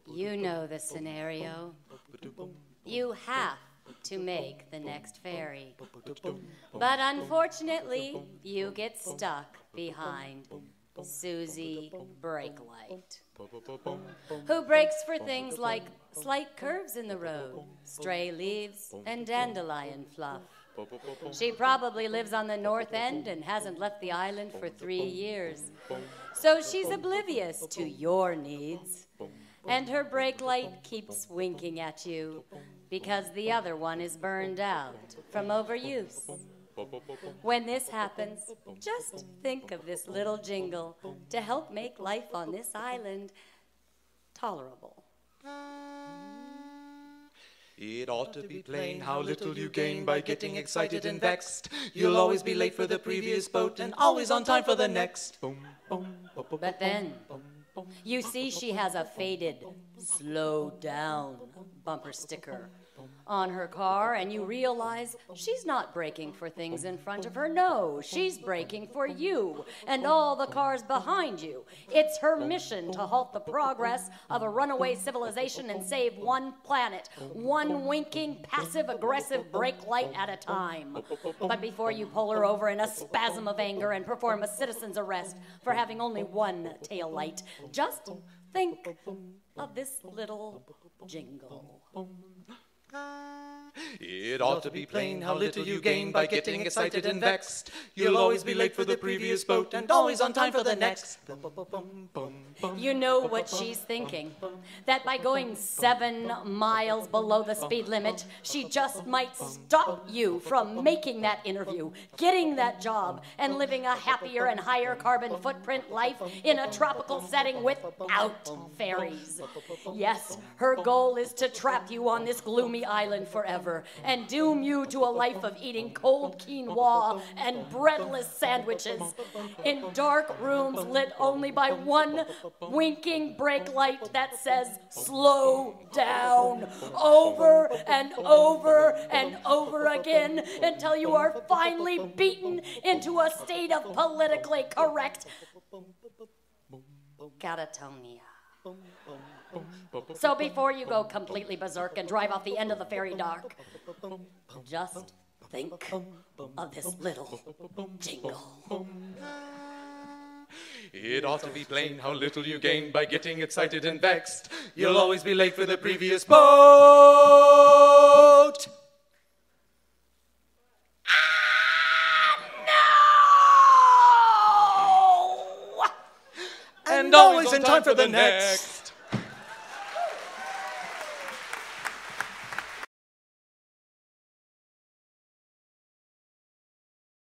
You know the scenario. You have to make the next ferry. But unfortunately, you get stuck behind Suzi Brakelight, who breaks for things like slight curves in the road, stray leaves, and dandelion fluff. She probably lives on the north end and hasn't left the island for 3 years. So she's oblivious to your needs. And her brake light keeps winking at you because the other one is burned out from overuse. When this happens, just think of this little jingle to help make life on this island tolerable. It ought to be plain how little you gain by getting excited and vexed. You'll always be late for the previous boat and always on time for the next. But then, you see she has a faded, slow down bumper sticker on her car, and you realize she's not braking for things in front of her. No, she's braking for you and all the cars behind you. It's her mission to halt the progress of a runaway civilization and save one planet, one winking, passive-aggressive brake light at a time. But before you pull her over in a spasm of anger and perform a citizen's arrest for having only one tail light, just think of this little jingle. It ought to be plain how little you gain by getting excited and vexed. You'll always be late for the previous boat and always on time for the next. You know what she's thinking, that by going 7 miles below the speed limit, she just might stop you from making that interview, getting that job, and living a happier and higher carbon footprint life in a tropical setting without ferries. Yes, her goal is to trap you on this gloomy island forever and doom you to a life of eating cold quinoa and breadless sandwiches in dark rooms lit only by one winking brake light that says slow down over and over and over again until you are finally beaten into a state of politically correct catatonia. So before you go completely berserk and drive off the end of the ferry dock, just think of this little jingle. It ought to be plain how little you gain by getting excited and vexed. You'll always be late for the previous boat. No! And always in time for the next.